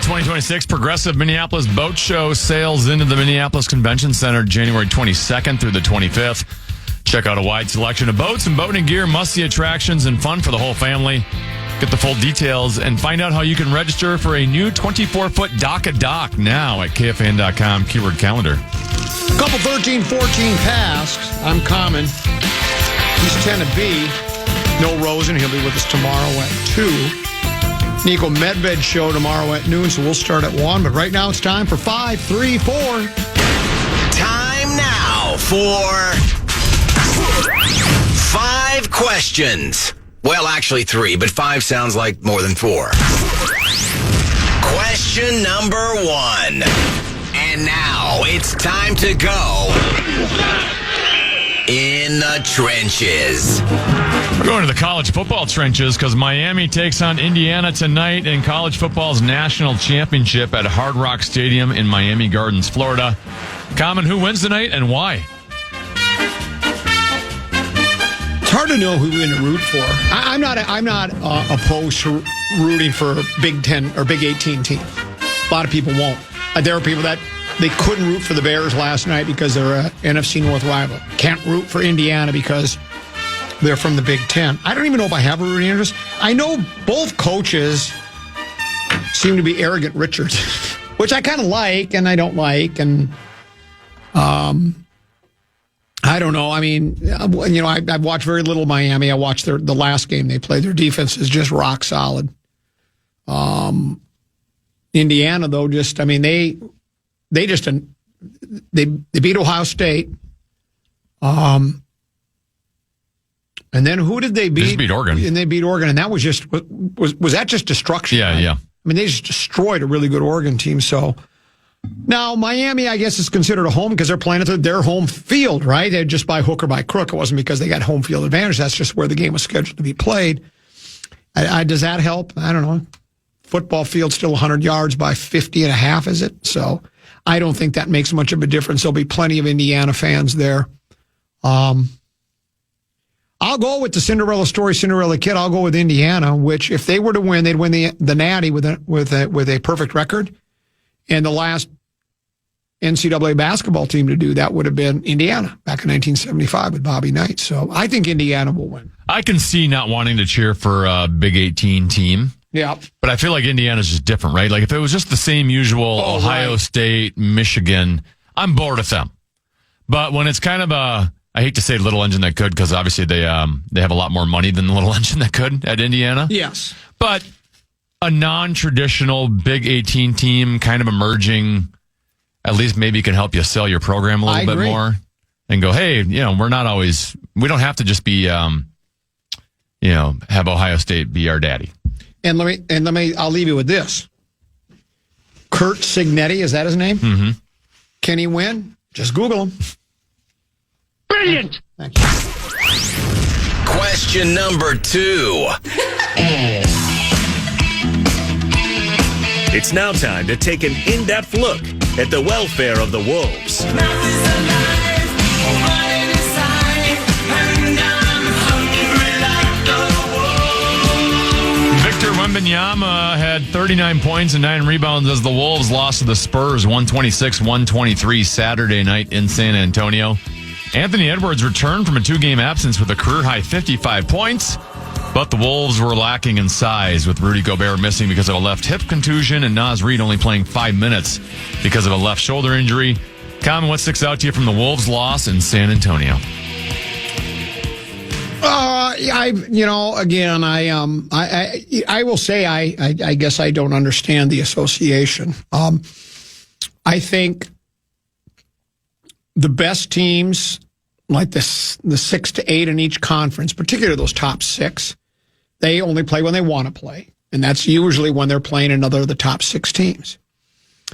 2026 Progressive Minneapolis Boat Show sails into the Minneapolis Convention Center January 22nd through the 25th. Check out a wide selection of boats and boating gear, must-see attractions, and fun for the whole family. Get the full details and find out how you can register for a new 24-foot dock now at KFAN.com, keyword calendar. Couple 13, 14 tasks. I'm common. He's 10 to B. No Rosen. He'll be with us tomorrow at 2. Nico Medved show tomorrow at noon, so we'll start at 1. But right now it's time for 5, 3, 4. Time now for 5 questions. Well, actually 3, but 5 sounds like more than 4. Question number 1. And now it's time to go in the trenches. We're going to the college football trenches because Miami takes on Indiana tonight in college football's national championship at Hard Rock Stadium in Miami Gardens, Florida. Common, who wins tonight and why? It's hard to know who we're going to root for. I'm not opposed to rooting for Big 10 or Big 18 teams. A lot of people won't. There are people that they couldn't root for the Bears last night because they're an NFC North rival. Can't root for Indiana because they're from the Big 10. I don't even know if I have a rooting interest. I know both coaches seem to be arrogant Richards, which I kind of like and I don't like. And I don't know. I mean, I've watched very little Miami. I watched the last game they played. Their defense is just rock solid. Indiana, though, they beat Ohio State. And then who did they beat? They just beat Oregon. And they beat Oregon, and that was just was that just destruction? Yeah, right? yeah. I mean, they just destroyed a really good Oregon team. So now Miami, I guess, is considered a home because they're playing at their home field, right? They're just by hook or by crook. It wasn't because they got home field advantage. That's just where the game was scheduled to be played. Does that help? I don't know. Football field still 100 yards by 50 and a half, is it? So I don't think that makes much of a difference. There'll be plenty of Indiana fans there. I'll go with the Cinderella story, Cinderella Kid. I'll go with Indiana, which if they were to win, they'd win the Natty with a perfect record. And the last NCAA basketball team to do that would have been Indiana back in 1975 with Bobby Knight. So I think Indiana will win. I can see not wanting to cheer for a Big 18 team. Yeah. But I feel like Indiana's just different, right? Like if it was just the same usual Ohio State, Michigan, I'm bored with them. But when it's kind of I hate to say little engine that could, because obviously they have a lot more money than the little engine that could at Indiana. Yes. But a non-traditional Big 18 team kind of emerging, at least maybe can help you sell your program a little bit more and go, hey, we don't have to just be, have Ohio State be our daddy. And I'll leave you with this. Kurt Signetti, is that his name? Mm-hmm. Can he win? Just Google him. Brilliant. Thank you. Question number 2. It's now time to take an in-depth look at the welfare of the Wolves. Victor Wembanyama had 39 points and 9 rebounds as the Wolves lost to the Spurs 126-123 Saturday night in San Antonio. Anthony Edwards returned from a 2-game absence with a career-high 55 points, but the Wolves were lacking in size, with Rudy Gobert missing because of a left hip contusion and Naz Reid only playing 5 minutes because of a left shoulder injury. Common, what sticks out to you from the Wolves' loss in San Antonio? I will say I guess I don't understand the association. I think the best teams, like the 6 to 8 in each conference, particularly those top 6, they only play when they want to play. And that's usually when they're playing another of the top 6 teams.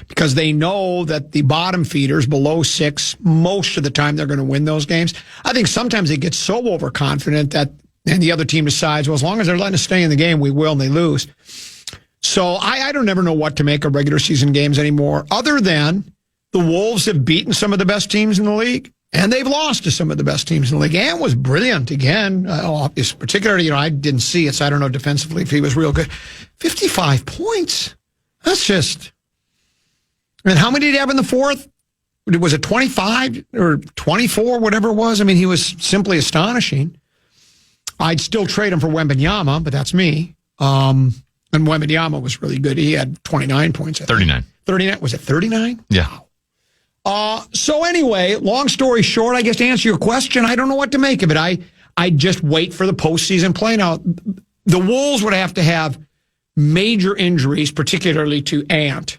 Because they know that the bottom feeders below 6, most of the time they're going to win those games. I think sometimes they get so overconfident that and the other team decides, well, as long as they're letting us stay in the game, we will, and they lose. So I don't ever know what to make of regular season games anymore, other than the Wolves have beaten some of the best teams in the league, and they've lost to some of the best teams in the league. And was brilliant again. Particularly, I didn't see it, so I don't know defensively if he was real good. 55 points. That's just... And how many did he have in the fourth? Was it 25 or 24, whatever it was? I mean, he was simply astonishing. I'd still trade him for Wembanyama, but that's me. And Wembanyama was really good. He had 29 points. 39. 39. Was it 39? Yeah. So anyway, long story short, I guess to answer your question, I don't know what to make of it. I just wait for the postseason play. Now, the Wolves would have to have major injuries, particularly to Ant,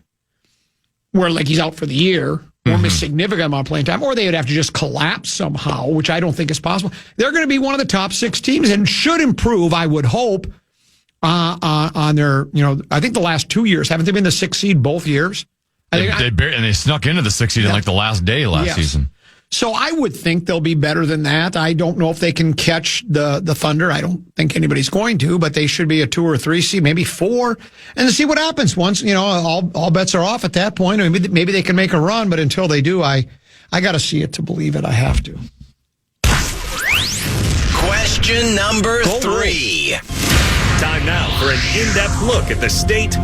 where like he's out for the year or miss significant amount of playing time, or they would have to just collapse somehow, which I don't think is possible. They're going to be one of the top 6 teams and should improve, I would hope, on their, I think the last 2 years, haven't they been the 6th seed both years? They snuck into the 6th seed in like the last day last season. So I would think they'll be better than that. I don't know if they can catch the Thunder. I don't think anybody's going to, but they should be a 2 or 3 seed, maybe 4, and see what happens once, all bets are off at that point. Maybe they can make a run, but until they do, I got to see it to believe it. I have to. Question number 3. Time now for an in-depth look at the state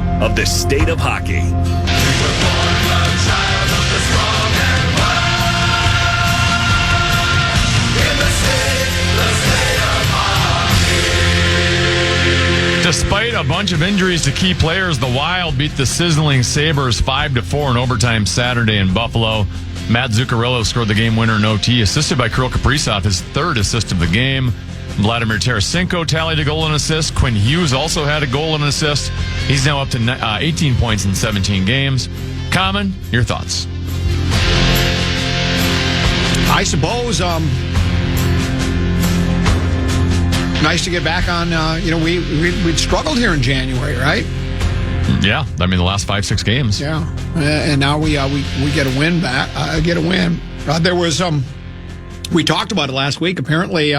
of hockey. Despite a bunch of injuries to key players, the Wild beat the sizzling Sabres 5-4 in overtime Saturday in Buffalo. Matt Zuccarello scored the game winner in OT, assisted by Kirill Kaprizov, his 3rd assist of the game. Vladimir Tarasenko tallied a goal and assist. Quinn Hughes also had a goal and assist. He's now up to 18 points in 17 games. Common, your thoughts? I suppose nice to get back on, we'd struggled here in January, right? Yeah, I mean the last 5-6 games. Yeah, and now we get a win back. There was we talked about it last week. Apparently,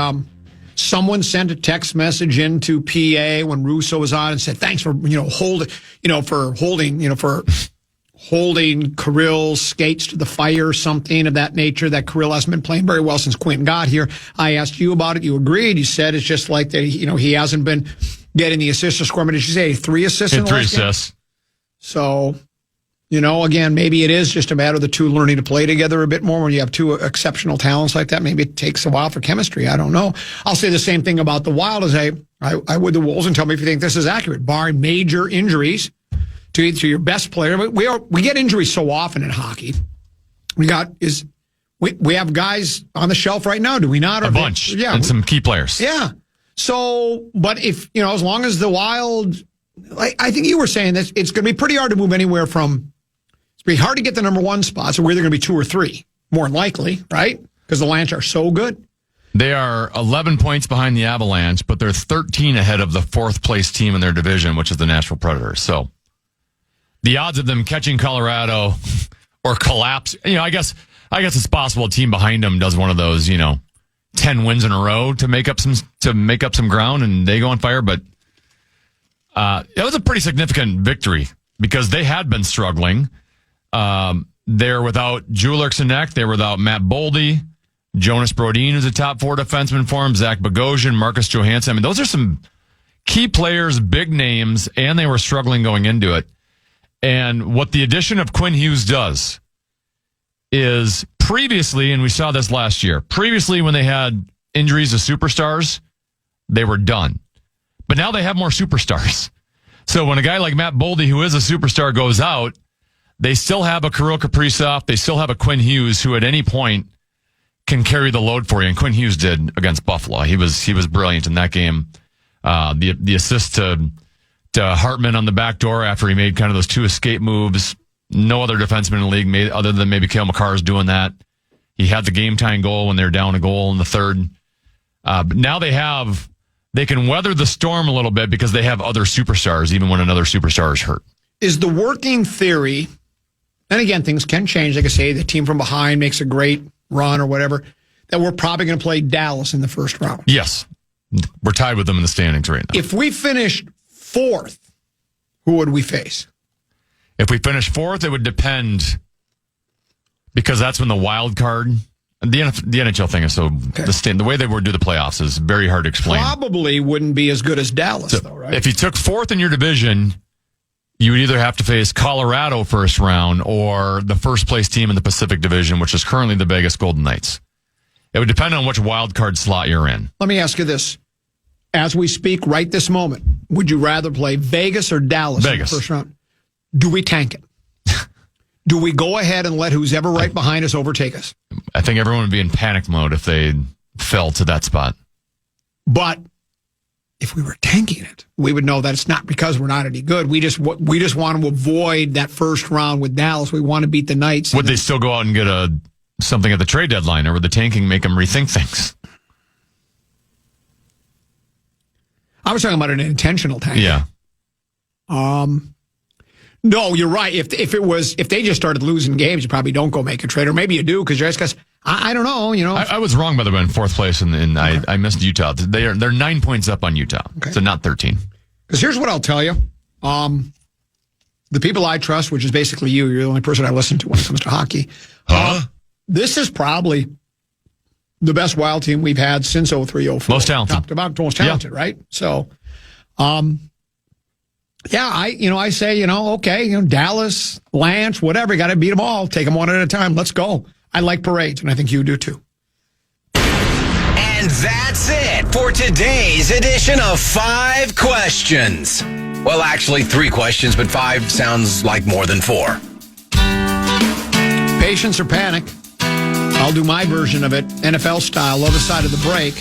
someone sent a text message into PA when Russo was on and said, "Thanks for holding Kirill's skates to the fire," something of that nature. That Kirill hasn't been playing very well since Quentin got here. I asked you about it. You agreed. You said it's just like that. He hasn't been getting the assists to score. But did you say 3 assists? 3 assists. So, again, maybe it is just a matter of the two learning to play together a bit more. When you have 2 exceptional talents like that, maybe it takes a while for chemistry. I don't know. I'll say the same thing about the Wild as I would the Wolves, and tell me if you think this is accurate. Barring major injuries to your best player, but we get injuries so often in hockey. We have guys on the shelf right now, do we not? A bunch, and some key players. Yeah. So, but if as long as the Wild, I think you were saying that it's going to be pretty hard to move anywhere from. It's going to be hard to get the number 1 spot. So we're either going to be 2 or 3, more than likely, right? Because the Avalanche are so good. They are 11 points behind the Avalanche, but they're 13 ahead of the 4th place team in their division, which is the Nashville Predators. So the odds of them catching Colorado or collapse, I guess it's possible a team behind them does one of those, 10 wins in a row to make up some ground and they go on fire. But it was a pretty significant victory because they had been struggling. They're without Juler Sinek. They're without Matt Boldy. Jonas Brodin is a top 4 defenseman for him. Zach Bogosian, Marcus Johansson. I mean, those are some key players, big names, and they were struggling going into it. And what the addition of Quinn Hughes does is previously, and we saw this last year, previously when they had injuries to superstars, they were done. But now they have more superstars. So when a guy like Matt Boldy, who is a superstar, goes out, they still have a Kirill Kaprizov, they still have a Quinn Hughes who at any point can carry the load for you. And Quinn Hughes did against Buffalo. He was brilliant in that game. The assist to Hartman on the back door after he made kind of those 2 escape moves. No other defenseman in the league made, other than maybe Cale Makar's doing that. He had the game-tying goal when they're down a goal in the 3rd. But now they can weather the storm a little bit because they have other superstars, even when another superstar is hurt. Is the working theory, and again, things can change. Like I say, the team from behind makes a great run or whatever, that we're probably going to play Dallas in the first round? Yes. We're tied with them in the standings right now. If we finished 4th, who would we face? If we finish 4th, it would depend, because that's when the wild card. The NHL thing is so the way they would do the playoffs is very hard to explain. Probably wouldn't be as good as Dallas, though, right? If you took 4th in your division, you would either have to face Colorado first round or the first place team in the Pacific Division, which is currently the Vegas Golden Knights. It would depend on which wild card slot you're in. Let me ask you this. As we speak right this moment, would you rather play Vegas or Dallas in the first round? Do we tank it? Do we go ahead and let who's ever right behind us overtake us? I think everyone would be in panic mode if they fell to that spot. But if we were tanking it, we would know that it's not because we're not any good. We just want to avoid that first round with Dallas. We want to beat the Knights. Would they still go out and get something at the trade deadline, or would the tanking make them rethink things? I was talking about an intentional tank. Yeah. No, you're right. If they just started losing games, you probably don't go make a trade, or maybe you do because you're guys. I don't know. I was wrong by the way in fourth place, and I missed Utah. They're 9 points up on Utah, so not 13. Because here's what I'll tell you: the people I trust, which is basically you, you're the only person I listen to when it comes to hockey. This is probably the best Wild team we've had since 03-04. Most talented. Top to bottom, most talented, right? So, yeah, I say, okay, Dallas, Lance, whatever, you got to beat them all. Take them one at a time. Let's go. I like parades, and I think you do too. And that's it for today's edition of 5 Questions. Well, actually, 3 questions, but 5 sounds like more than 4. Patience or panic? I'll do my version of it, NFL style, other side of the break.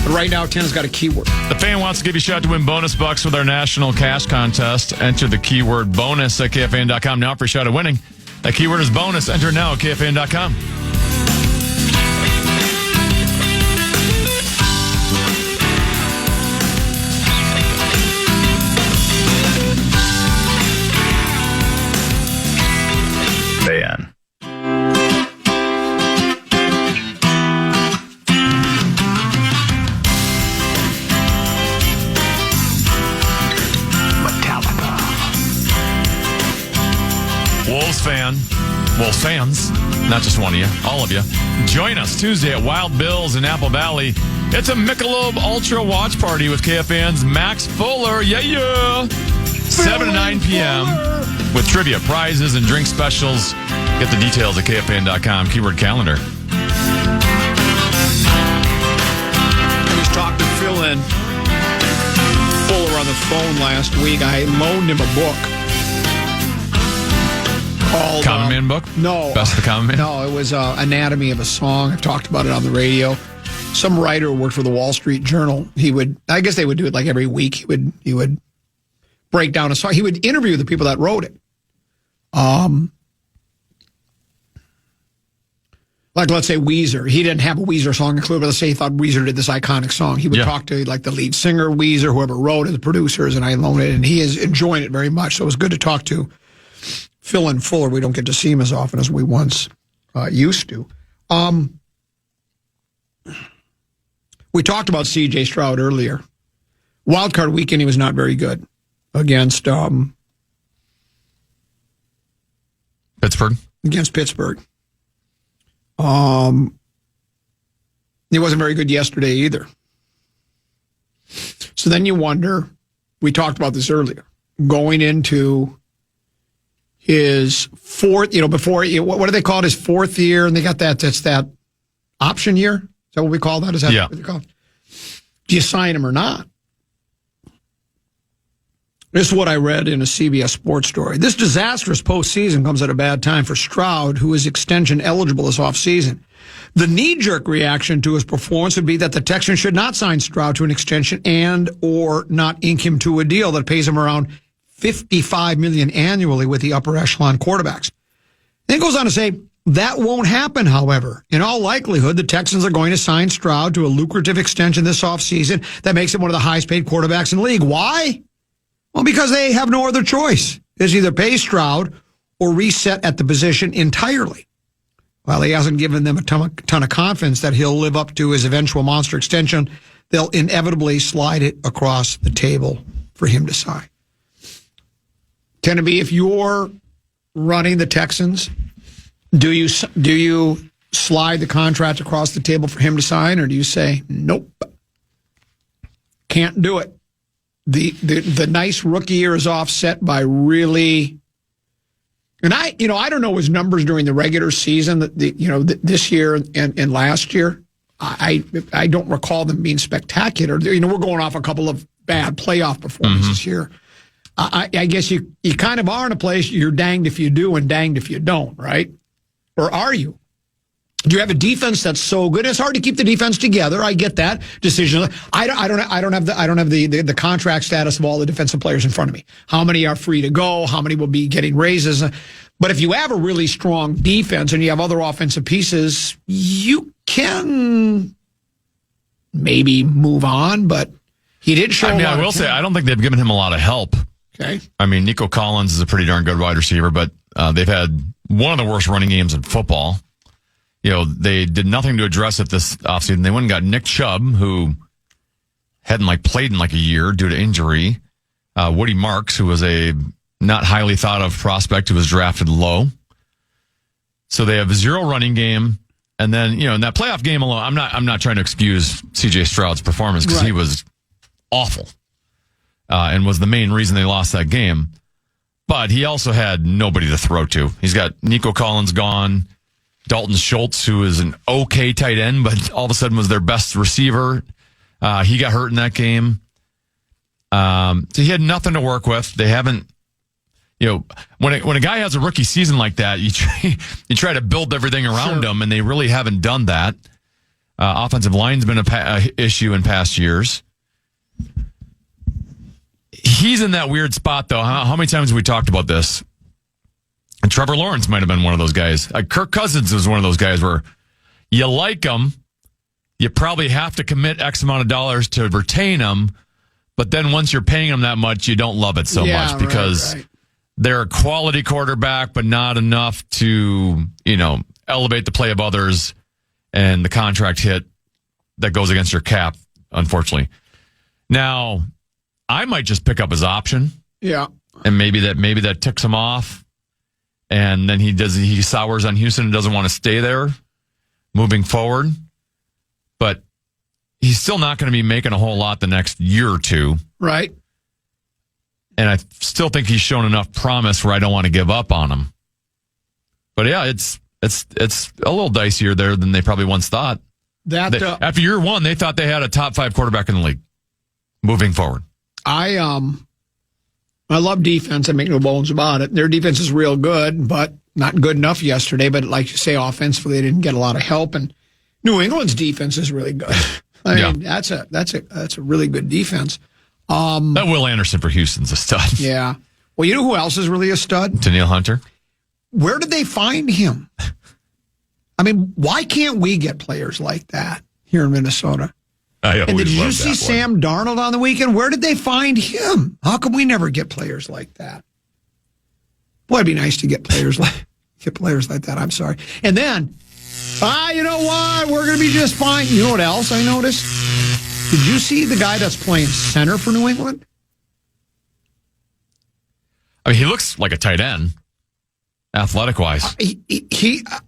But right now, Tim has got a keyword. The fan wants to give you a shot to win bonus bucks with our national cash contest. Enter the keyword bonus at KFAN.com now for a shot at winning. That keyword is bonus. Enter now at KFAN.com. KFAN. Wolves fans, not just one of you, all of you, join us Tuesday at Wild Bill's in Apple Valley. It's a Michelob Ultra watch party with KFAN's Max Fuller. Yeah. 7 to 9 p.m. with trivia, prizes, and drink specials. Get the details at KFAN.com. Keyword calendar. I was talking to Phil and Fuller on the phone last week. I loaned him a book. Called, Common Man book? No. Best of the Common Man? No, it was Anatomy of a Song. I've talked about it on the radio. Some writer who worked for the Wall Street Journal, I guess they would do it like every week. He would break down a song. He would interview the people that wrote it. Like, let's say Weezer. He didn't have a Weezer song included, but let's say he thought Weezer did this iconic song. He would talk to like the lead singer, Weezer, whoever wrote it, the producers, and I loaned it, and he is enjoying it very much. So it was good to talk to Phil and Fuller. We don't get to see him as often as we once used to. We talked about C.J. Stroud earlier. Wildcard weekend, he was not very good against Pittsburgh. Against Pittsburgh. He wasn't very good yesterday either. So then you wonder, we talked about this earlier, going into his fourth, before, what do they call it, his fourth year, and they got that's that option year? Is that what we call that? Is that what they call it? Do you sign him or not? This is what I read in a CBS Sports story. This disastrous postseason comes at a bad time for Stroud, who is extension eligible this offseason. The knee-jerk reaction to his performance would be that the Texans should not sign Stroud to an extension and or not ink him to a deal that pays him around $55 million annually with the upper echelon quarterbacks. Then it goes on to say, that won't happen, however. In all likelihood, the Texans are going to sign Stroud to a lucrative extension this offseason that makes him one of the highest-paid quarterbacks in the league. Why? Well, because they have no other choice. It's either pay Stroud or reset at the position entirely. While he hasn't given them a ton of confidence that he'll live up to his eventual monster extension, they'll inevitably slide it across the table for him to sign. Kennedy, if you're running the Texans, do you slide the contract across the table for him to sign, or do you say, nope, can't do it? the nice rookie year is offset by really, and I don't know his numbers during the regular season, this year and last year. I don't recall them being spectacular. We're going off a couple of bad playoff performances here. I guess you kind of are in a place you're danged if you do and danged if you don't, right? Or are you? Do you have a defense that's so good? It's hard to keep the defense together. I get that decision. I don't have the contract status of all the defensive players in front of me. How many are free to go? How many will be getting raises? But if you have a really strong defense and you have other offensive pieces, you can maybe move on. But he did show. I will say I don't think they've given him a lot of help. Okay. I mean, Nico Collins is a pretty darn good wide receiver, but they've had one of the worst running games in football. They did nothing to address it this offseason. They went and got Nick Chubb, who hadn't played in a year due to injury. Woody Marks, who was a not highly thought of prospect who was drafted low. So they have a zero running game. And then, in that playoff game alone, I'm not trying to excuse CJ Stroud's performance because he was awful. And was the main reason they lost that game. But he also had nobody to throw to. He's got Nico Collins gone, Dalton Schultz, who is an okay tight end, but all of a sudden was their best receiver. He got hurt in that game. So he had nothing to work with. They haven't, when a guy has a rookie season like that, you try to build everything around him, and they really haven't done that. Offensive line's been a issue in past years. He's in that weird spot, though. How many times have we talked about this? And Trevor Lawrence might have been one of those guys. Kirk Cousins was one of those guys where you like him, you probably have to commit X amount of dollars to retain him, but then once you're paying him that much, you don't love it so much because they're a quality quarterback, but not enough to, elevate the play of others and the contract hit that goes against your cap, unfortunately. Now, I might just pick up his option. Yeah. And maybe that ticks him off. And then he sours on Houston and doesn't want to stay there moving forward. But he's still not going to be making a whole lot the next year or two. Right. And I still think he's shown enough promise where I don't want to give up on him. But yeah, it's a little dicier there than they probably once thought. After year one, they thought they had a top 5 quarterback in the league moving forward. I love defense. I make no bones about it. Their defense is real good, but not good enough yesterday. But like you say, offensively, they didn't get a lot of help. And New England's defense is really good. I mean, that's a really good defense. That Will Anderson for Houston's a stud. Yeah. Well, you know who else is really a stud? Danielle Hunter. Where did they find him? I mean, why can't we get players like that here in Minnesota? And did you see Sam Darnold on the weekend? Where did they find him? How come we never get players like that? Boy, it'd be nice to get players like that. I'm sorry. And then, you know what? We're going to be just fine. You know what else I noticed? Did you see the guy that's playing center for New England? I mean, he looks like a tight end, athletic-wise.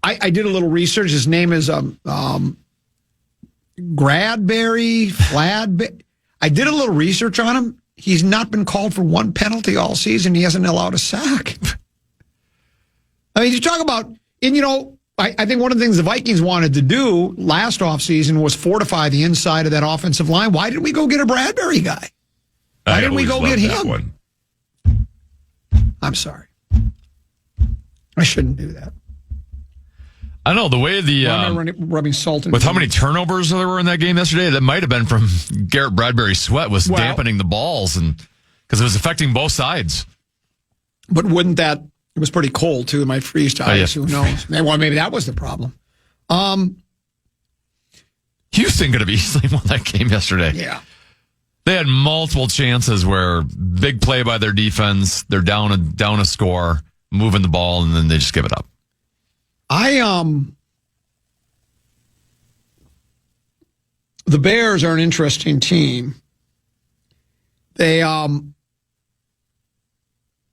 I did a little research. His name is Fladberry. I did a little research on him. He's not been called for one penalty all season. He hasn't allowed a sack. I mean, you talk about, and I think one of the things the Vikings wanted to do last offseason was fortify the inside of that offensive line. Why didn't we go get a Bradbury guy? Why didn't we go get him? I'm sorry. I shouldn't do that. I know the way rubbing salt in with how many turnovers there were in that game yesterday. That might have been from Garrett Bradbury's sweat was dampening the balls, and because it was affecting both sides. But wouldn't that? It was pretty cold too. It might freeze to ice. Who knows? Maybe that was the problem. Houston could have easily won that game yesterday. Yeah, they had multiple chances where big play by their defense. They're down a score, moving the ball, and then they just give it up. The Bears are an interesting team. They ended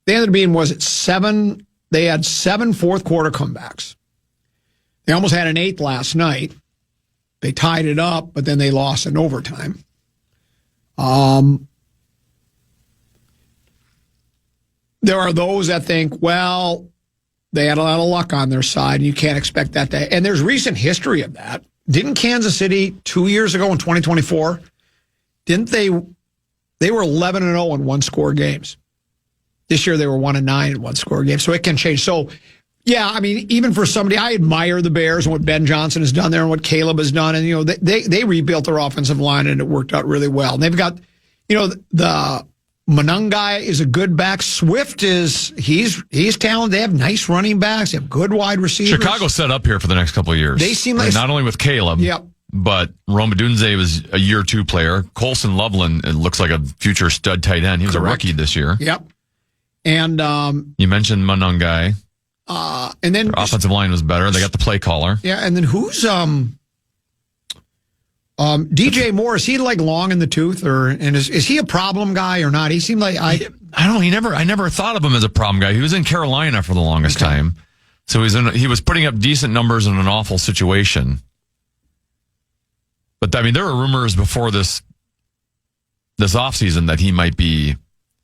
up being, 7? They had 7 fourth quarter comebacks. They almost had an 8th last night. They tied it up, but then they lost in overtime. there are those that think, well, they had a lot of luck on their side, and you can't expect that to. And there's recent history of that. Didn't Kansas City 2 years ago in 2024? Didn't they? They were 11-0 in one-score games. This year they were 1-9 in one-score games. So it can change. So, yeah, I mean, even for somebody, I admire the Bears and what Ben Johnson has done there and what Caleb has done. And, you know, they rebuilt their offensive line and it worked out really well. And they've got, you know, the Monangai is a good back. Swift he's talented. They have nice running backs. They have good wide receivers. Chicago's set up here for the next couple of years. They seem like not only with Caleb, yep, but Rome Odunze was a year 2 player. Colson Loveland, it looks like a future stud tight end. He was correct. a rookie this year. Yep. And you mentioned Monangai. And then their offensive line was better. They got the play caller. Yeah, and then who's DJ Moore? Is he like long in the tooth, is he a problem guy or not? He seemed like I don't know. I never thought of him as a problem guy. He was in Carolina for the longest time, so he was putting up decent numbers in an awful situation. But I mean, there were rumors before this offseason that he might be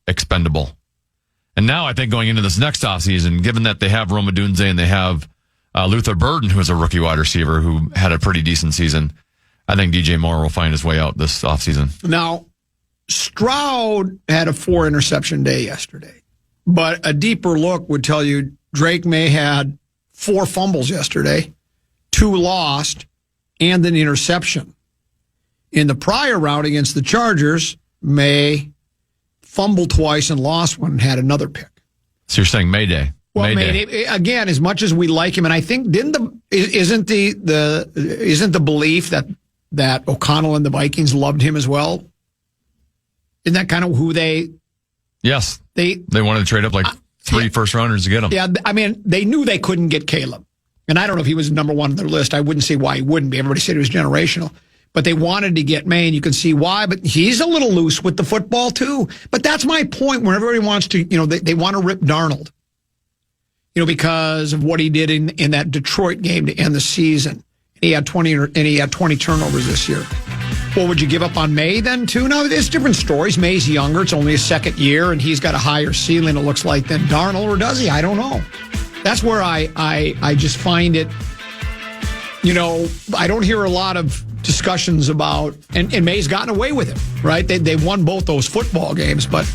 expendable. And now I think going into this next offseason, given that they have Rome Odunze and they have Luther Burden, who is a rookie wide receiver who had a pretty decent season, I think DJ Moore will find his way out this offseason. Now, Stroud had a 4-interception day yesterday, but a deeper look would tell you Drake May had 4 fumbles yesterday, 2 lost, and an interception. In the prior round against the Chargers, May fumbled twice and lost one and had another pick. So you're saying Mayday? Well, Mayday. Again, as much as we like him, and I think isn't the belief that O'Connell and the Vikings loved him as well? Isn't that kind of who they? Yes, they wanted to trade up like 3 first rounders to get him. Yeah, I mean, they knew they couldn't get Caleb, and I don't know if he was number 1 on their list. I wouldn't see why he wouldn't be. Everybody said he was generational. But they wanted to get May, and you can see why. But he's a little loose with the football, too. But that's my point where everybody wants to, you know, they want to rip Darnold, you know, because of what he did in that Detroit game to end the season. He had 20 turnovers this year. Well, would you give up on May then, too? No, it's different stories. May's younger. It's only his second year, and he's got a higher ceiling, it looks like, than Darnold, or does he? I don't know. That's where I just find it, you know, I don't hear a lot of discussions about, and May's gotten away with it, right? They won both those football games, but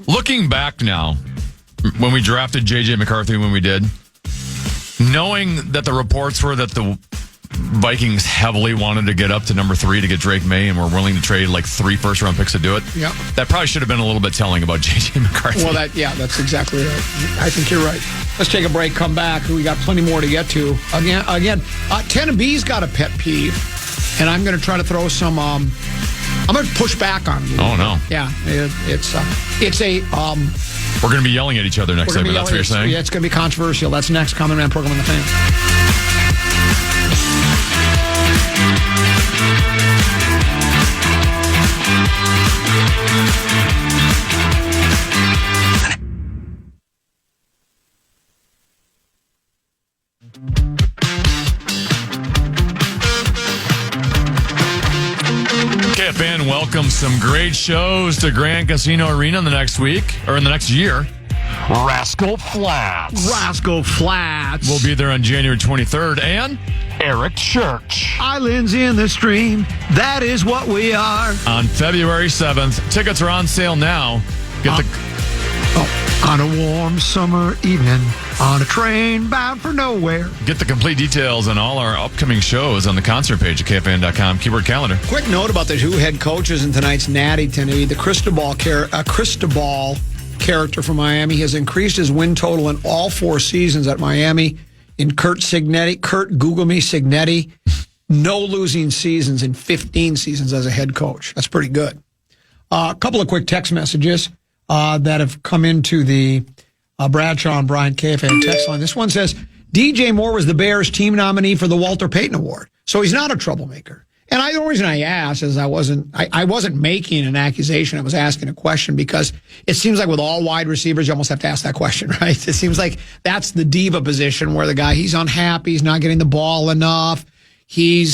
looking back now, when we drafted J.J. McCarthy, when we did, knowing that the reports were that the Vikings heavily wanted to get up to number 3 to get Drake May and were willing to trade like 3 first-round picks to do it. Yep. That probably should have been a little bit telling about J.J. McCarthy. Well, that's exactly right. I think you're right. Let's take a break, come back. We got plenty more to get to. Again, Tennessee's got a pet peeve, and I'm going to try to throw some. I'm going to push back on you. Oh no! Yeah, it's a. We're going to be yelling at each other next segment. That's what you're saying? Yeah, it's going to be controversial. That's next. Common Man program on the Fan. KFAN welcomes some great shows to Grand Casino Arena in the next week, or in the next year. Rascal Flats will be there on January 23rd, and Eric Church. Islands in the stream, that is what we are. On February 7th. Tickets are on sale now. On a warm summer evening, on a train bound for nowhere. Get the complete details on all our upcoming shows on the concert page at KFAN.com. Keyword calendar. Quick note about the 2 head coaches in tonight's Natty Tenney. The Cristobal character from Miami has increased his win total in all 4 seasons at Miami. In Kurt, Google me, Signetti. No losing seasons in 15 seasons as a head coach. That's pretty good. A couple of quick text messages that have come into the Bradshaw and Bryant KFAN text line. This one says, DJ Moore was the Bears team nominee for the Walter Payton Award, so he's not a troublemaker. And the only reason I asked is I wasn't making an accusation. I was asking a question because it seems like with all wide receivers, you almost have to ask that question, right? It seems like that's the diva position where the guy, he's unhappy, he's not getting the ball enough. He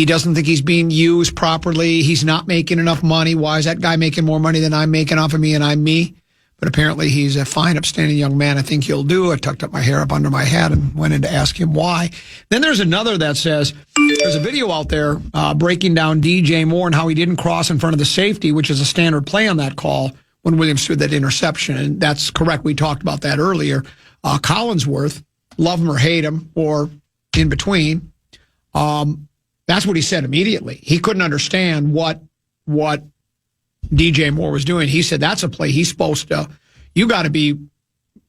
doesn't think he's being used properly. He's not making enough money. Why is that guy making more money than I'm making off of me and I'm me? but apparently he's a fine, upstanding young man. I think he'll do. I tucked up my hair up under my hat and went in to ask him why. Then there's another that says there's a video out there breaking down DJ Moore and how he didn't cross in front of the safety, which is a standard play on that call when Williams threw that interception. And that's correct. We talked about that earlier. Collinsworth, love him or hate him or in between, that's what he said immediately. He couldn't understand what DJ Moore was doing. He said that's a play he's supposed to. You got to be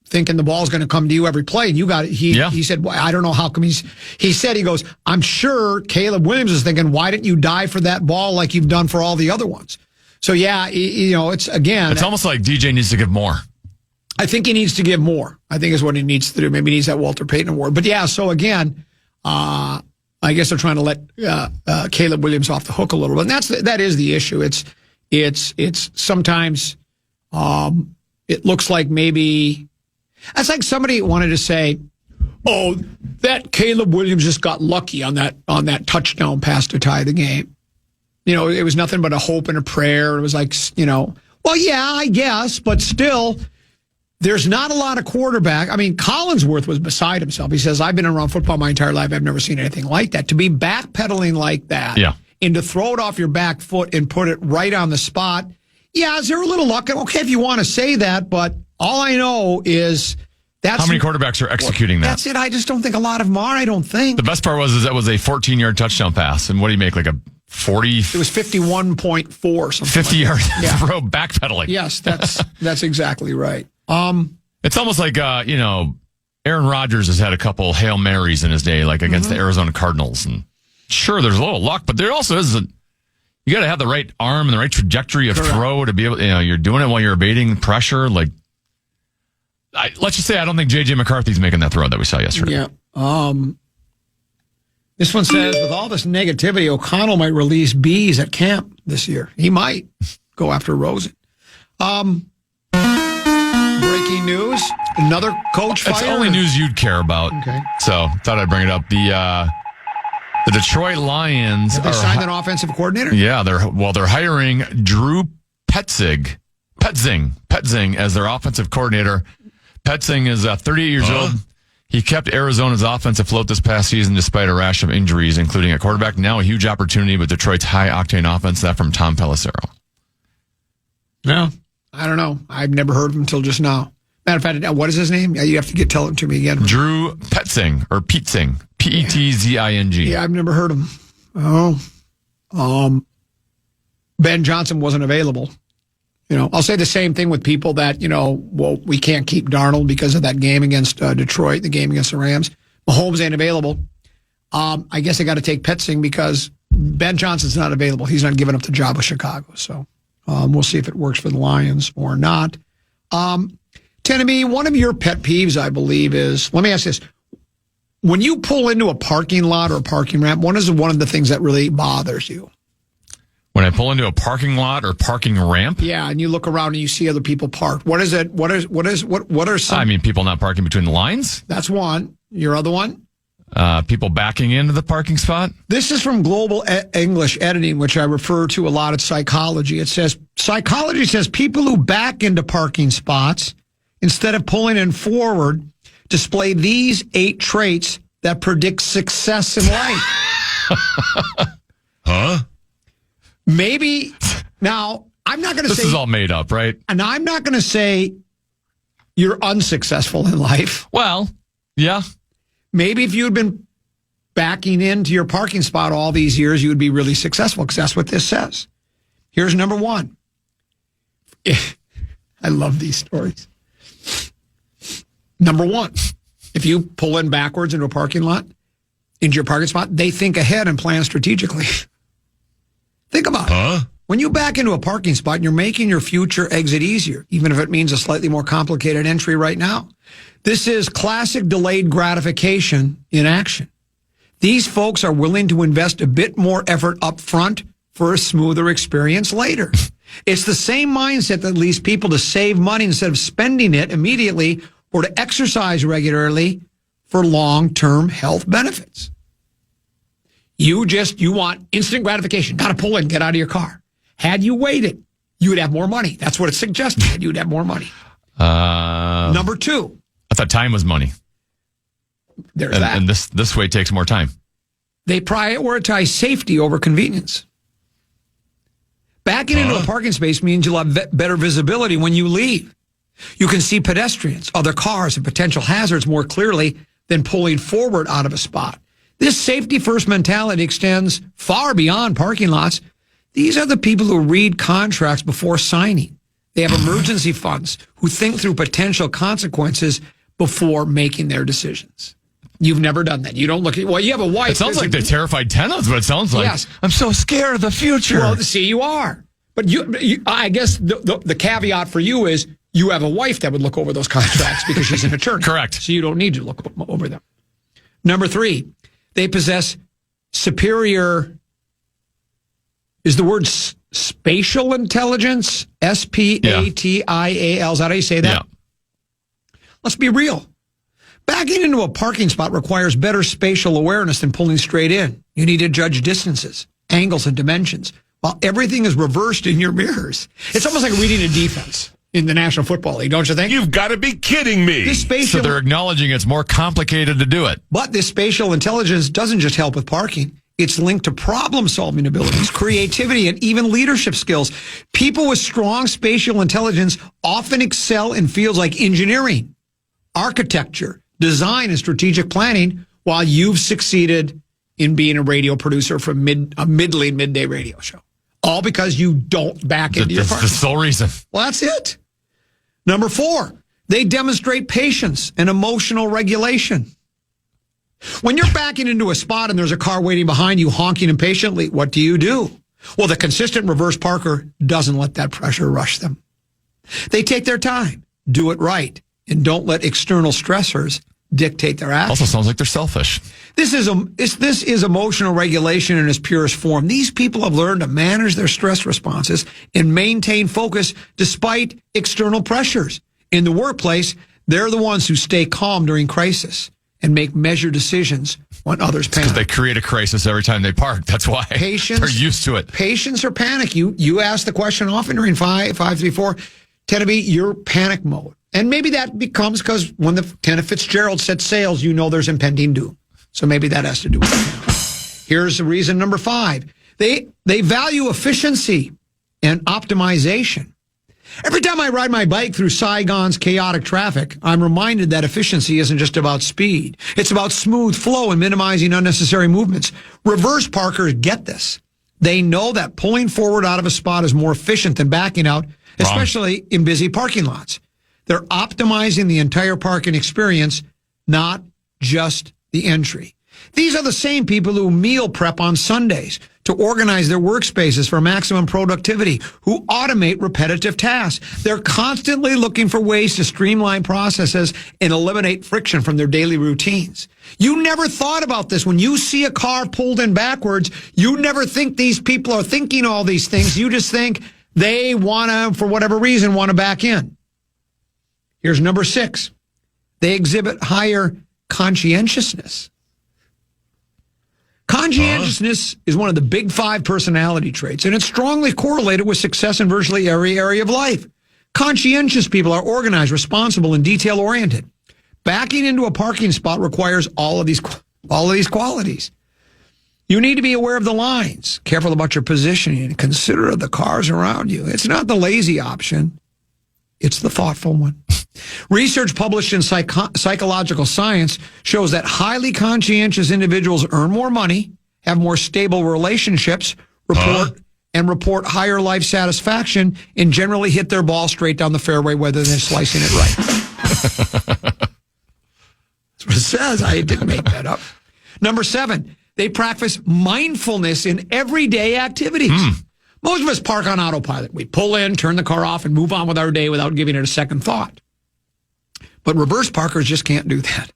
thinking the ball's going to come to you every play, and you got. He said, well, I don't know how come he said he goes. I'm sure Caleb Williams is thinking, why didn't you dive for that ball like you've done for all the other ones? So yeah, it's almost like DJ needs to give more. I think he needs to give more. I think is what he needs to do. Maybe he needs that Walter Payton Award. But yeah, so again. I guess they're trying to let Caleb Williams off the hook a little bit, and that is the issue. It's sometimes it looks like maybe that's like somebody wanted to say, "Oh, that Caleb Williams just got lucky on that touchdown pass to tie the game." It was nothing but a hope and a prayer. It was like, well, yeah, I guess, but still. There's not a lot of quarterback. I mean, Collinsworth was beside himself. He says, I've been around football my entire life. I've never seen anything like that. To be backpedaling like that and to throw it off your back foot and put it right on the spot. Yeah, is there a little luck? Okay, if you want to say that, but all I know is that's... How many quarterbacks are executing that? That's it. I just don't think a lot of them are. I don't think. The best part was that was a 14-yard touchdown pass. And what do you make, like a 40? It was 51.4 something. 50-yard throw backpedaling. Yes, that's exactly right. It's almost like, Aaron Rodgers has had a couple Hail Marys in his day, like against the Arizona Cardinals. And sure, there's a little luck, but there also is you got to have the right arm and the right trajectory of throw to be able, you're doing it while you're evading pressure. Like, let's just say I don't think J.J. McCarthy's making that throw that we saw yesterday. Yeah. This one says, with all this negativity, O'Connell might release bees at camp this year. He might go after Rosen. Breaking news, another coach fired. It's only news you'd care about. Okay. So thought I'd bring it up. The Detroit Lions Have they signed an offensive coordinator? Yeah, they're hiring Drew Petzing as their offensive coordinator. Petzing is 38 years old. He kept Arizona's offense afloat this past season despite a rash of injuries, including at quarterback. Now a huge opportunity with Detroit's high-octane offense, that from Tom Pelissero. No, I don't know. I've never heard of him until just now. Matter of fact, what is his name? You have to tell it to me again. Drew Petzing, or Petzing. Petzing. Yeah, I've never heard of him. Ben Johnson wasn't available. I'll say the same thing with people that, we can't keep Darnold because of that game against Detroit, the game against the Rams. Mahomes ain't available. I guess I got to take Petzing because Ben Johnson's not available. He's not giving up the job with Chicago. So we'll see if it works for the Lions or not. Tenemy, one of your pet peeves, I believe, is, let me ask this. When you pull into a parking lot or a parking ramp, what is one of the things that really bothers you? When I pull into a parking lot or parking ramp? Yeah, and you look around and you see other people parked. What is it? What are some? I mean, people not parking between the lines. That's one. Your other one? People backing into the parking spot. This is from Global English Editing, which I refer to a lot at Psychology. It says, psychology says people who back into parking spots instead of pulling in forward display these 8 traits that predict success in life. Huh? Maybe. Now, I'm not going to say... This is all made up, right? And I'm not going to say you're unsuccessful in life. Well, yeah. Maybe if you had been backing into your parking spot all these years, you would be really successful, because that's what this says. Here's number 1. I love these stories. Number 1, if you pull in backwards into a parking lot, into your parking spot, they think ahead and plan strategically. Think about it. When you back into a parking spot, you're making your future exit easier, even if it means a slightly more complicated entry right now. This is classic delayed gratification in action. These folks are willing to invest a bit more effort up front for a smoother experience later. It's the same mindset that leads people to save money instead of spending it immediately or to exercise regularly for long-term health benefits. You want instant gratification. Got to pull in, get out of your car. Had you waited, you would have more money. That's what it's suggesting. You'd have more money. Number 2. I thought time was money. There's that. And this way takes more time. They prioritize safety over convenience. Backing into a parking space means you'll have better visibility when you leave. You can see pedestrians, other cars, and potential hazards more clearly than pulling forward out of a spot. This safety-first mentality extends far beyond parking lots. These are the people who read contracts before signing. They have emergency funds who think through potential consequences before making their decisions. You've never done that. You don't look at, well, you have a wife. It sounds like the terrified tenants, what it sounds like. Yes. I'm so scared of the future. Well, see, you are. But you I guess the caveat for you is you have a wife that would look over those contracts because she's an attorney. Correct. So you don't need to look over them. Number 3, they possess superior, is the word spatial intelligence? S-P-A-T-I-A-L. Is that how you say that? Yeah. Let's be real. Backing into a parking spot requires better spatial awareness than pulling straight in. You need to judge distances, angles, and dimensions, while everything is reversed in your mirrors. It's almost like reading a defense in the National Football League, don't you think? You've got to be kidding me. This spatial, So they're acknowledging it's more complicated to do it. but this spatial intelligence doesn't just help with parking. It's linked to problem-solving abilities, creativity, and even leadership skills. People with strong spatial intelligence often excel in fields like engineering, architecture, design, and strategic planning, while you've succeeded in being a radio producer for a middling midday radio show. All because you don't back into your That's parking. the sole reason. Well, that's it. Number 4, they demonstrate patience and emotional regulation. When you're backing into a spot and there's a car waiting behind you honking impatiently, what do? Well, the consistent reverse parker doesn't let that pressure rush them. They take their time, do it right, and don't let external stressors dictate their actions. Also sounds like they're selfish. This is emotional regulation in its purest form. These people have learned to manage their stress responses and maintain focus despite external pressures. In the workplace, they're the ones who stay calm during crisis and make measured decisions when others panic. Because they create a crisis every time they park. That's why. Patience. They're used to it. Patience or panic. You ask the question often during 534. Tend to be your panic mode. And maybe that becomes because when the Kenneth Fitzgerald set sails, you know there's impending doom. So maybe that has to do with it. Here's reason number 5. They value efficiency and optimization. Every time I ride my bike through Saigon's chaotic traffic, I'm reminded that efficiency isn't just about speed. It's about smooth flow and minimizing unnecessary movements. Reverse parkers get this. They know that pulling forward out of a spot is more efficient than backing out, especially in busy parking lots. They're optimizing the entire parking experience, not just the entry. These are the same people who meal prep on Sundays to organize their workspaces for maximum productivity, who automate repetitive tasks. They're constantly looking for ways to streamline processes and eliminate friction from their daily routines. You never thought about this. When you see a car pulled in backwards, you never think these people are thinking all these things. You just think they want to, for whatever reason, want to back in. Here's number 6. They exhibit higher conscientiousness. Conscientiousness is one of the big 5 personality traits, and it's strongly correlated with success in virtually every area of life. Conscientious people are organized, responsible, and detail-oriented. Backing into a parking spot requires all of these qualities. You need to be aware of the lines, careful about your positioning, and considerate of the cars around you. It's not the lazy option. It's the thoughtful one. Research published in Psychological Science shows that highly conscientious individuals earn more money, have more stable relationships, report higher life satisfaction, and generally hit their ball straight down the fairway rather than slicing it right. That's what it says. I didn't make that up. Number 7, they practice mindfulness in everyday activities. Most of us park on autopilot. We pull in, turn the car off, and move on with our day without giving it a second thought. But reverse parkers just can't do that.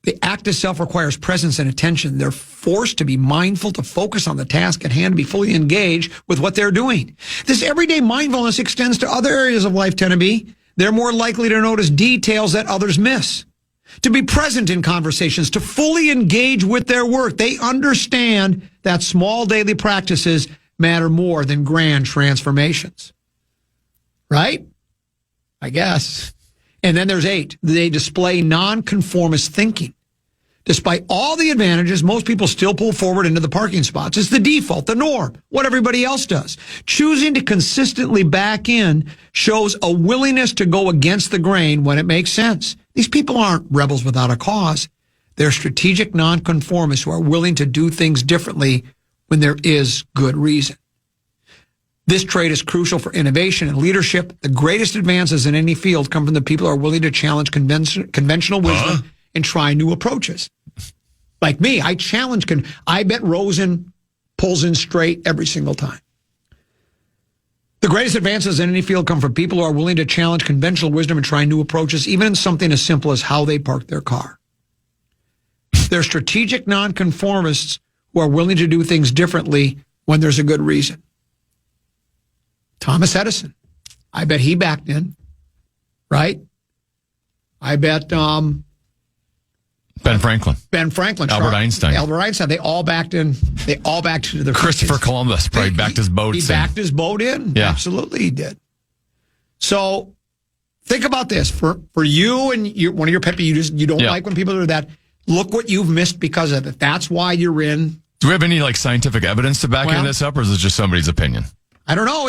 The act itself requires presence and attention. They're forced to be mindful, to focus on the task at hand, to be fully engaged with what they're doing. This everyday mindfulness extends to other areas of life, Tennessee. They're more likely to notice details that others miss, to be present in conversations, to fully engage with their work. They understand that small daily practices matter more than grand transformations. Right? I guess. And then there's 8. They display nonconformist thinking. Despite all the advantages, most people still pull forward into the parking spots. It's the default, the norm, what everybody else does. Choosing to consistently back in shows a willingness to go against the grain when it makes sense. These people aren't rebels without a cause. They're strategic nonconformists who are willing to do things differently when there is good reason. This trait is crucial for innovation and leadership. The greatest advances in any field come from the people who are willing to challenge conventional wisdom and try new approaches. Like me, I challenge. I bet Rosen pulls in straight every single time. The greatest advances in any field come from people who are willing to challenge conventional wisdom and try new approaches, even in something as simple as how they park their car. They're strategic nonconformists who are willing to do things differently when there's a good reason. Thomas Edison, I bet he backed in, right? I bet Ben Franklin, Albert Einstein, they all backed in. They all backed into their Christopher Columbus probably backed his boat. He backed his boat in. Yeah. Absolutely, he did. So think about this for you and one of your pet peeves. You don't like when people do that. Look what you've missed because of it. That's why you're in. Do we have any scientific evidence to back this up, or is it just somebody's opinion? I don't know.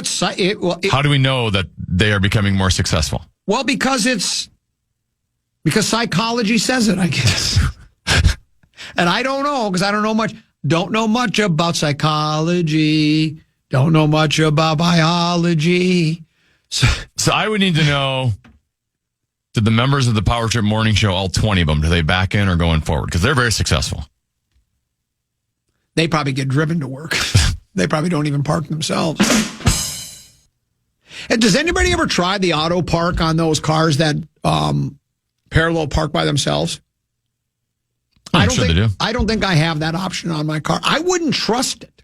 How do we know that they are becoming more successful? Well, because psychology says it, I guess. And I don't know, because I don't know much. Don't know much about psychology. Don't know much about biology. So I would need to know, did the members of the Power Trip Morning Show, all 20 of them, do they back in or going forward? Because they're very successful. They probably get driven to work. They probably don't even park themselves. And does anybody ever try the auto park on those cars that parallel park by themselves? I'm sure they do. I don't think I have that option on my car. I wouldn't trust it.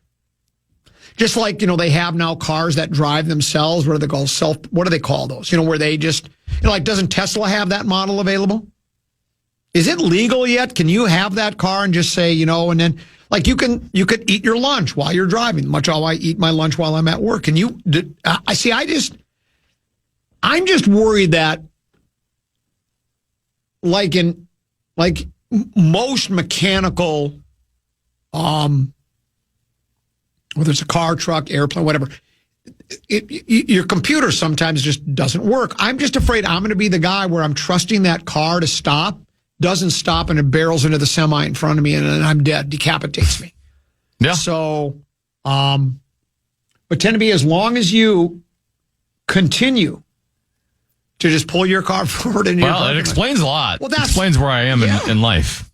Just like, they have now cars that drive themselves. What do they call those? Where they just, doesn't Tesla have that model available? Is it legal yet? Can you have that car and just say, and then you could eat your lunch while you're driving, much how I eat my lunch while I'm at work. And I'm just worried that most mechanical, whether it's a car, truck, airplane, whatever, your computer sometimes just doesn't work. I'm just afraid I'm going to be the guy where I'm trusting that car to stop, doesn't stop, and it barrels into the semi in front of me, and then I'm dead, decapitates me. Yeah. So, but tend to be, as long as you continue to just pull your car forward. It explains a lot. Well, that explains where I am in life.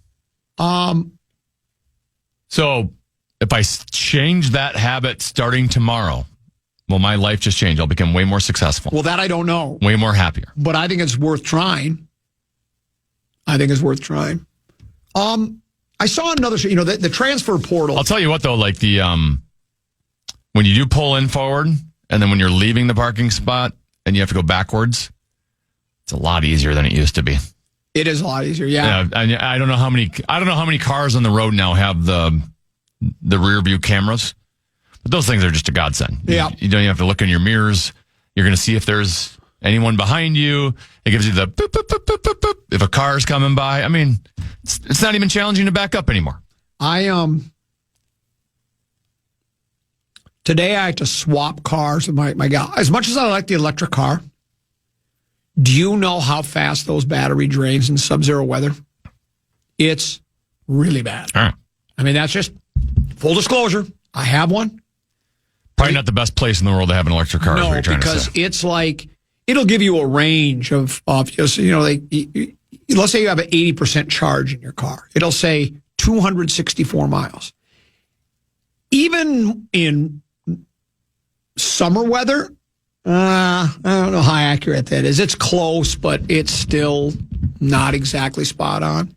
So if I change that habit starting tomorrow, will my life just change? I'll become way more successful. Well, that I don't know. Way more happier. But I think it's worth trying. I saw another, the transfer portal. I'll tell you what, though, when you do pull in forward, and then when you're leaving the parking spot and you have to go backwards, it's a lot easier than it used to be. It is a lot easier, yeah. I don't know how many cars on the road now have the rear view cameras, but those things are just a godsend. Yeah. You don't even have to look in your mirrors. You're going to see if there's anyone behind you. It gives you the boop, boop, boop, boop, boop, boop, if a car's coming by. I mean, it's not even challenging to back up anymore. Today I had to swap cars with my gal. As much as I like the electric car, do you know how fast those battery drains in sub-zero weather? It's really bad. All right. I mean, that's just full disclosure. I have one. Probably not the best place in the world to have an electric car. No, because it's it'll give you a range of let's say you have an 80% charge in your car. It'll say 264 miles. Even in summer weather, I don't know how accurate that is. It's close, but it's still not exactly spot on.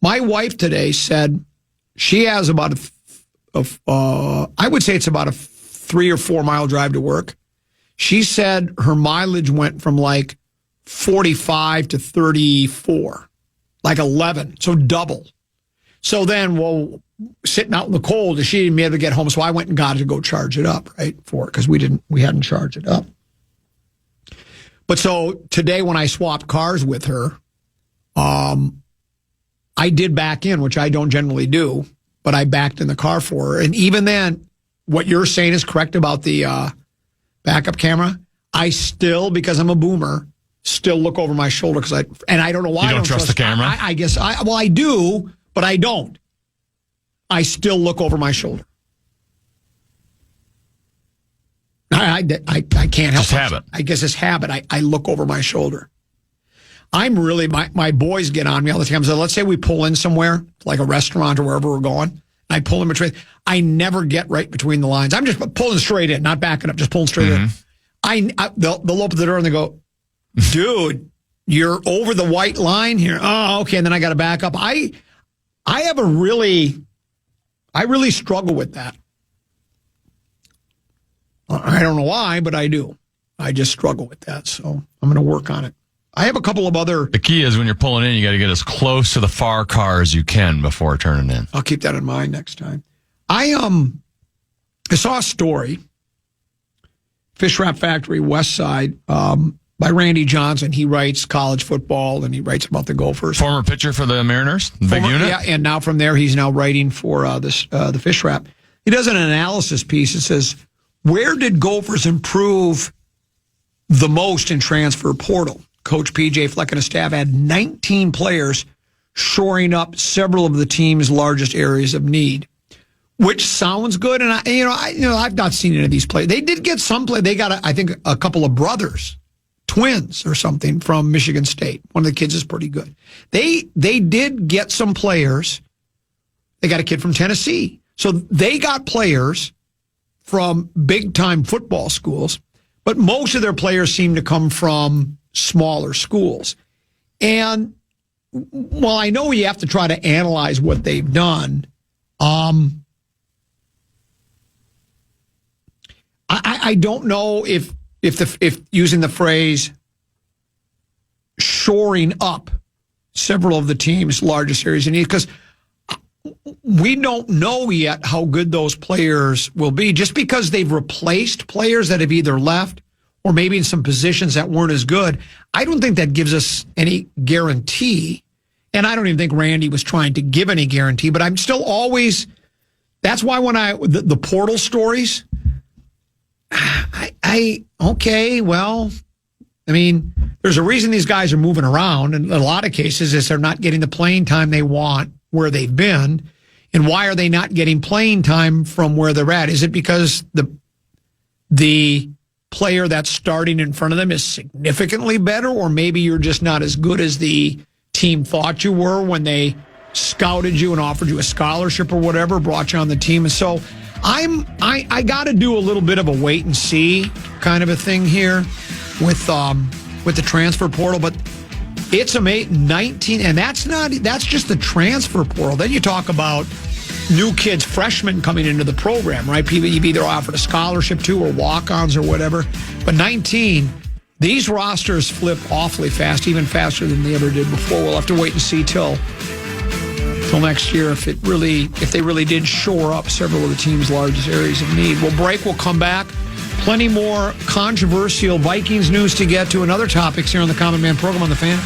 My wife today said she has about I would say it's about a 3 or 4 mile drive to work. She said her mileage went from 45 to 34, 11, so double. So then, sitting out in the cold, she didn't be able to get home, so I went and got it to go charge it up, right? Because we hadn't charged it up. But so today when I swapped cars with her, I did back in, which I don't generally do, but I backed in the car for her. And even then, what you're saying is correct about the backup camera. I still, because I'm a boomer, still look over my shoulder and I don't know why. You don't trust the camera? I guess I do, but I don't. I still look over my shoulder. I can't help Just habit. I guess it's habit. I look over my shoulder. I'm really, my boys get on me all the time. So let's say we pull in somewhere, like a restaurant or wherever we're going. I pull in between. I never get right between the lines. I'm just pulling straight in, not backing up, just pulling straight in. They'll open the door and they go, dude, you're over the white line here. Oh, okay. And then I got to back up. I really struggle with that. I don't know why, but I do. I just struggle with that. So I'm going to work on it. I have a couple of other. The key is when you're pulling in, you got to get as close to the far car as you can before turning in. I'll keep that in mind next time. I saw a story, Fish Wrap Factory, West Side, by Randy Johnson. He writes college football and he writes about the Gophers. Former pitcher for the Mariners, big unit. Yeah, and now from there he's now writing for the Fish Wrap. He does an analysis piece. It says, where did Gophers improve the most in transfer portal? Coach P.J. Fleck and his staff had 19 players shoring up several of the team's largest areas of need, which sounds good. And I've not seen any of these players. They did get some play. They got, I think, a couple of brothers, twins or something from Michigan State. One of the kids is pretty good. They did get some players. They got a kid from Tennessee. So they got players from big-time football schools, but most of their players seem to come from smaller schools. And while I know you have to try to analyze what they've done, I don't know if using the phrase shoring up several of the team's largest areas of need, because we don't know yet how good those players will be. Just because they've replaced players that have either left or maybe in some positions that weren't as good, I don't think that gives us any guarantee. And I don't even think Randy was trying to give any guarantee, but I'm still always, that's why when the portal stories, okay, well, I mean, there's a reason these guys are moving around, and in a lot of cases is they're not getting the playing time they want where they've been. And why are they not getting playing time from where they're at? Is it because the player that's starting in front of them is significantly better, or maybe you're just not as good as the team thought you were when they scouted you and offered you a scholarship or whatever, brought you on the team? And so I got to do a little bit of a wait and see kind of a thing here with the transfer portal, but it's a 19, and that's just the transfer portal. Then you talk about new kids, freshmen coming into the program, right? People you've either offered a scholarship to or walk-ons or whatever. But 19, these rosters flip awfully fast, even faster than they ever did before. We'll have to wait and see till next year if they really did shore up several of the team's largest areas of need. We'll break. We'll come back. Plenty more controversial Vikings news to get to and other topics here on the Common Man program on The Fan.